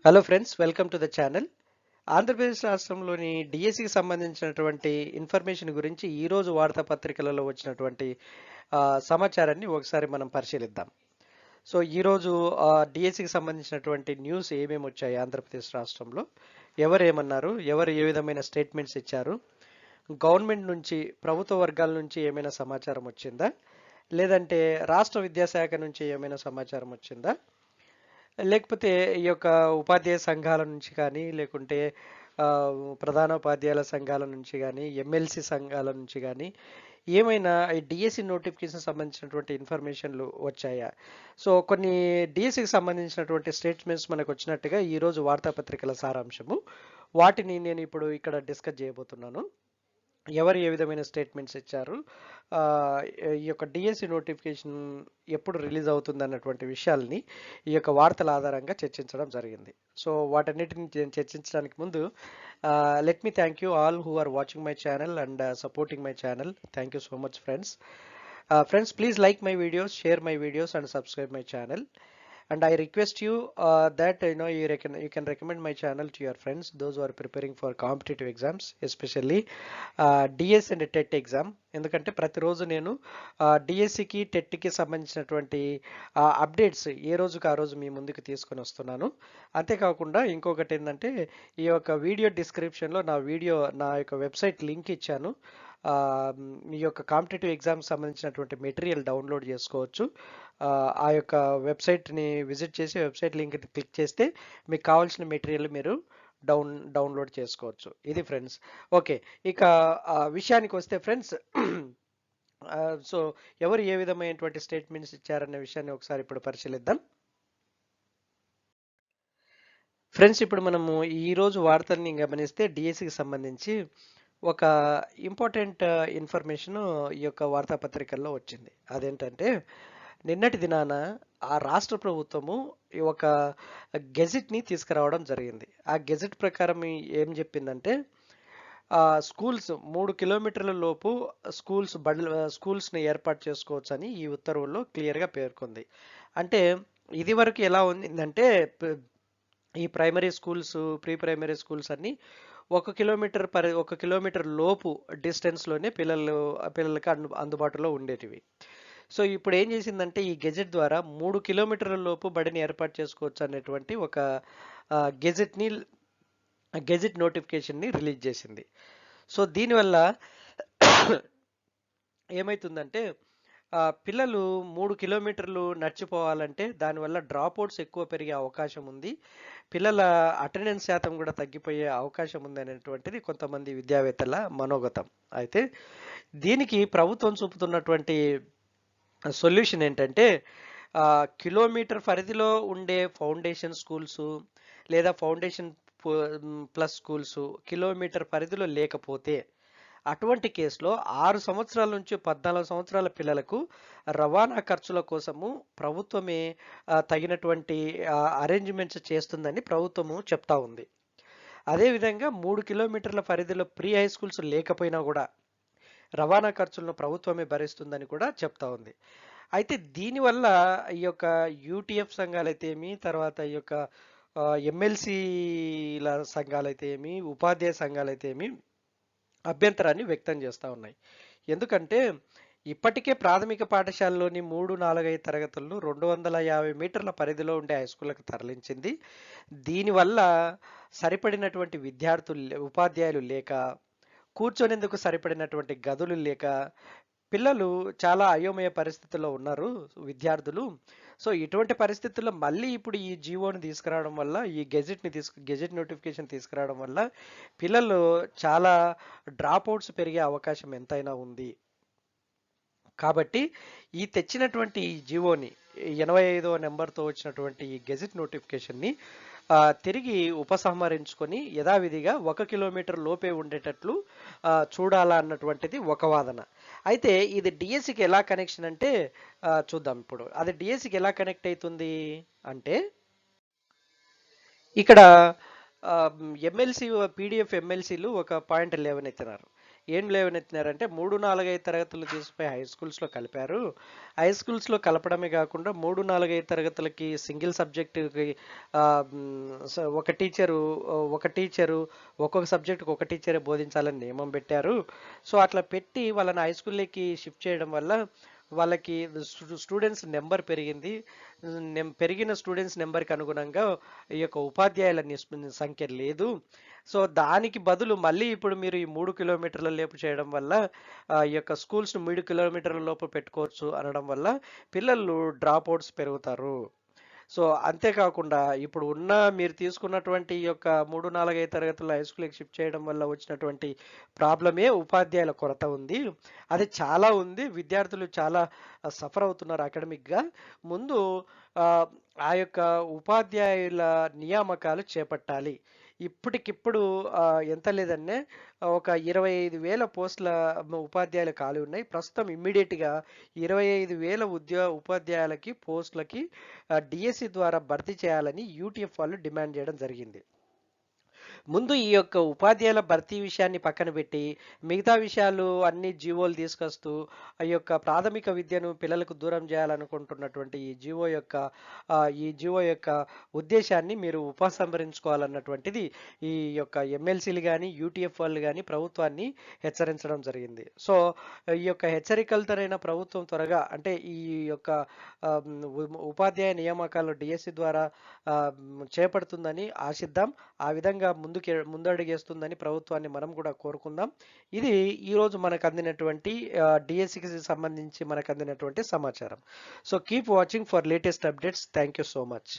Hello friends, welcome to the channel. Andhra Pradesh రాష్ట్రంలోని డిఎస్సికి సంబంధించినటువంటి ఇన్ఫర్మేషన్ గురించి ఈరోజు వార్తాపత్రికలలో వచ్చినటువంటి సమాచారాన్ని ఒకసారి మనం పరిశీలిద్దాం. సో ఈరోజు డిఎస్సికి సంబంధించినటువంటి న్యూస్ ఏమేమి వచ్చాయి ఆంధ్రప్రదేశ్ రాష్ట్రంలో, ఎవరు ఏమన్నారు, ఎవరు ఏ విధమైన స్టేట్మెంట్స్ ఇచ్చారు, గవర్నమెంట్ నుంచి ప్రభుత్వ వర్గాల నుంచి ఏమైనా సమాచారం వచ్చిందా, లేదంటే రాష్ట్ర విద్యాశాఖ నుంచి ఏమైనా సమాచారం వచ్చిందా, లేకపోతే ఈ యొక్క ఉపాధ్యాయ సంఘాల నుంచి కానీ, లేకుంటే ఆ, ప్రధానోపాధ్యాయుల సంఘాల నుంచి కానీ, ఎమ్మెల్సీ సంఘాల నుంచి కానీ ఏమైనా ఈ డిఎస్సి నోటిఫికేషన్ సంబంధించినటువంటి ఇన్ఫర్మేషన్లు వచ్చాయా? సో కొన్ని డిఎస్సికి సంబంధించినటువంటి స్టేట్మెంట్స్ మనకు వచ్చినట్టుగా ఈరోజు వార్తాపత్రికల సారాంశము, వాటిని నేను ఇప్పుడు ఇక్కడ డిస్కస్ చేయబోతున్నాను. ఎవరు ఏ విధమైన స్టేట్మెంట్స్ ఇచ్చారు, ఆ, ఈ యొక్క డిఎస్సి నోటిఫికేషన్ ఎప్పుడు రిలీజ్ అవుతుంది అన్నటువంటి విషయాల్ని ఈ యొక్క వార్తల ఆధారంగా చర్చించడం జరిగింది. సో వాటన్నిటిని నేను చర్చించడానికి ముందు let me thank you all who are watching my channel and supporting my channel. Thank you so much friends. Friends, please like my videos, share my videos and subscribe my channel. And I request you that you can recommend my channel to your friends, those who are preparing for competitive exams, especially DS and TET exam. ఎందుకంటే ప్రతిరోజు నేను డిఎస్సికి టెట్కి సంబంధించినటువంటి updates ఏ రోజుకి ఆ రోజు మీ ముందుకు తీసుకొని వస్తున్నాను. అంతేకాకుండా ఇంకొకటి ఏంటంటే, ఈ యొక్క వీడియో డిస్క్రిప్షన్లో నా యొక్క వెబ్సైట్ లింక్ ఇచ్చాను. మీ యొక్క కాంపిటేటివ్ ఎగ్జామ్ సంబంధించినటువంటి మెటీరియల్ డౌన్లోడ్ చేసుకోవచ్చు. ఆ యొక్క వెబ్సైట్ని విజిట్ చేసి వెబ్సైట్ లింక్ క్లిక్ చేస్తే మీకు కావాల్సిన మెటీరియల్ మీరు డౌన్లోడ్ చేసుకోవచ్చు. ఇది ఫ్రెండ్స్. ఓకే, ఇక విషయానికి వస్తే ఫ్రెండ్స్, సో ఎవరు ఏ విధమైనటువంటి స్టేట్మెంట్స్ ఇచ్చారనే విషయాన్ని ఒకసారి ఇప్పుడు పరిశీలిద్దాం. ఫ్రెండ్స్, ఇప్పుడు మనము ఈరోజు వార్తల్ని గమనిస్తే డిఎస్సికి సంబంధించి ఒక ఇంపార్టెంట్ ఇన్ఫర్మేషన్ ఈ యొక్క వార్తాపత్రికల్లో వచ్చింది. అదేంటంటే, నిన్నటి దినాన ఆ రాష్ట్ర ప్రభుత్వము ఈ ఒక గెజిట్ని తీసుకురావడం జరిగింది. ఆ గెజిట్ ప్రకారం ఏం చెప్పిందంటే, స్కూల్స్ 3 కిలోమీటర్ల లోపు స్కూల్స్ని ఏర్పాటు చేసుకోవచ్చు అని ఈ ఉత్తర్వుల్లో క్లియర్గా పేర్కొంది. అంటే ఇది వరకు ఎలా ఉందంటే, ఈ primary schools, pre primary schools అన్ని 1 కిలోమీటర్ లోపు డిస్టెన్స్లోనే పిల్లలకి అందుబాటులో ఉండేటివి. సో ఇప్పుడు ఏం చేసిందంటే, ఈ గెజెట్ ద్వారా 3 కిలోమీటర్ల లోపు బడిని ఏర్పాటు చేసుకోవచ్చు అనేటువంటి ఒక గెజెట్ నోటిఫికేషన్ని రిలీజ్ చేసింది. సో దీనివల్ల ఏమవుతుందంటే, పిల్లలు 3 కిలోమీటర్లు నడిచిపోవాలంటే దానివల్ల డ్రాప్ అవుట్స్ ఎక్కువ పెరిగే అవకాశం ఉంది, పిల్లల అటెండెన్స్ శాతం కూడా తగ్గిపోయే అవకాశం ఉంది అనేటువంటిది కొంతమంది విద్యావేత్తల మనోగతం. అయితే దీనికి ప్రభుత్వం చూపుతున్నటువంటి సొల్యూషన్ ఏంటంటే, కిలోమీటర్ పరిధిలో ఉండే ఫౌండేషన్ స్కూల్స్ లేదా ఫౌండేషన్ ప్లస్ స్కూల్స్ కిలోమీటర్ పరిధిలో లేకపోతే అటువంటి కేసులో 6 సంవత్సరాల నుంచి 14 సంవత్సరాల పిల్లలకు రవాణా ఖర్చుల కోసము ప్రభుత్వమే తగినటువంటి అరేంజ్మెంట్స్ చేస్తుందని ప్రభుత్వము చెప్తా ఉంది. అదేవిధంగా 3 కిలోమీటర్ల పరిధిలో ప్రీ హై స్కూల్స్ లేకపోయినా కూడా రవాణా ఖర్చులను ప్రభుత్వమే భరిస్తుందని కూడా చెప్తా ఉంది. అయితే దీనివల్ల ఈ యొక్క యూటీఎఫ్ సంఘాలైతే ఏమి, తర్వాత ఈ యొక్క ఎమ్మెల్సీల సంఘాలైతే ఏమి, ఉపాధ్యాయ సంఘాలైతే ఏమి అభ్యంతరాన్ని వ్యక్తం చేస్తూ ఉన్నాయి. ఎందుకంటే ఇప్పటికే ప్రాథమిక పాఠశాలలోని 3, 4, 5 తరగతులను 250 మీటర్ల పరిధిలో ఉండే హై స్కూళ్ళకు తరలించింది. దీనివల్ల సరిపడినటువంటి ఉపాధ్యాయులు లేక, కూర్చొనేందుకు సరిపడినటువంటి గదులు లేక పిల్లలు చాలా అయోమయ పరిస్థితుల్లో ఉన్నారు విద్యార్థులు. సో ఇటువంటి పరిస్థితుల్లో మళ్ళీ ఇప్పుడు ఈ జీవోని తీసుకురావడం వల్ల, ఈ గెజెట్ నోటిఫికేషన్ తీసుకురావడం వల్ల పిల్లలు చాలా డ్రాప్ అవుట్స్ పెరిగే అవకాశం ఎంతైనా ఉంది. కాబట్టి ఈ తెచ్చినటువంటి ఈ జీవోని 85వ నెంబర్తో వచ్చినటువంటి ఈ గెజెట్ నోటిఫికేషన్ని తిరిగి ఉపసంహరించుకొని యథావిధిగా 1 కిలోమీటర్ లోపే ఉండేటట్లు చూడాలా అన్నటువంటిది ఒక వాదన. అయితే ఇది డిఎస్సికి ఎలా కనెక్షన్ అంటే, చూద్దాం ఇప్పుడు. అది డిఎస్సికి ఎలా కనెక్ట్ అవుతుంది అంటే, ఇక్కడ ఎమ్మెల్సీ పీడిఎఫ్ ఎమ్మెల్సీలు ఒక పాయింట్ 11 ఎత్తినారు. ఏం లేవనెత్తినారంటే 3, 4, 5 తరగతులు తీసుకుపోయి హై స్కూల్స్లో కలిపారు. హై స్కూల్స్లో కలపడమే కాకుండా 3, 4, 5 తరగతులకి సింగిల్ సబ్జెక్టుకి ఒక టీచరు ఒక్కొక్క సబ్జెక్టుకి ఒక టీచరే బోధించాలని నియమం పెట్టారు. సో అట్లా పెట్టి వాళ్ళని హై స్కూల్లోకి షిఫ్ట్ చేయడం వల్ల వాళ్ళకి స్టూడెంట్స్ నెంబర్ పెరిగింది. పెరిగిన స్టూడెంట్స్ నెంబర్కి అనుగుణంగా ఈ యొక్క ఉపాధ్యాయుల సంఖ్య లేదు. సో దానికి బదులు మళ్ళీ ఇప్పుడు మీరు ఈ 3 కిలోమీటర్ల లోపు చేయడం వల్ల ఈ యొక్క స్కూల్స్ను 3 కిలోమీటర్ల లోపు పెట్టుకోవచ్చు అనడం వల్ల పిల్లలు డ్రాప్ అవుట్స్ పెరుగుతారు. సో అంతేకాకుండా ఇప్పుడు మీరు తీసుకున్నటువంటి ఈ యొక్క 3, 4, 5 తరగతుల హై స్కూల్కి షిఫ్ట్ చేయడం వల్ల వచ్చినటువంటి ప్రాబ్లమే ఉపాధ్యాయుల కొరత ఉంది. అది చాలా ఉంది. విద్యార్థులు చాలా సఫర్ అవుతున్నారు అకాడమిక్గా. ముందు ఆ, ఆ యొక్క ఉపాధ్యాయుల నియామకాలు చేపట్టాలి. ఇప్పటికిప్పుడు ఎంత లేదన్నే ఒక 25,000 పోస్టుల ఉపాధ్యాయులు ఖాళీ ఉన్నాయి. ప్రస్తుతం ఇమ్మీడియట్గా 25,000 ఉపాధ్యాయులకి పోస్టులకి డిఎస్సి ద్వారా భర్తీ చేయాలని యూటీఎఫ్ వాళ్ళు డిమాండ్ చేయడం జరిగింది. ముందు ఈ యొక్క ఉపాధ్యాయుల భర్తీ విషయాన్ని పక్కన పెట్టి మిగతా విషయాలు అన్ని జీవోలు తీసుకొస్తూ ఈ యొక్క ప్రాథమిక విద్యను పిల్లలకు దూరం చేయాలనుకుంటున్నటువంటి ఈ జీవో యొక్క ఉద్దేశాన్ని మీరు ఉపసంహరించుకోవాలన్నటువంటిది ఈ యొక్క ఎమ్మెల్సీలు కానీ యూటీఎఫ్ వాళ్ళు కానీ ప్రభుత్వాన్ని హెచ్చరించడం జరిగింది. సో ఈ యొక్క హెచ్చరికలతోనైన ప్రభుత్వం త్వరగా అంటే ఈ యొక్క ఉపాధ్యాయ నియామకాలు డిఎస్సి ద్వారా చేపడుతుందని ఆశిద్దాం. ఆ విధంగా ముందడుగేస్తుందని ప్రభుత్వాన్ని మనం కూడా కోరుకుందాం. ఇది ఈరోజు మనకు అందినటువంటి డిఎస్సికి సంబంధించి మనకు అందినటువంటి సమాచారం. So keep watching for latest updates. Thank you so much.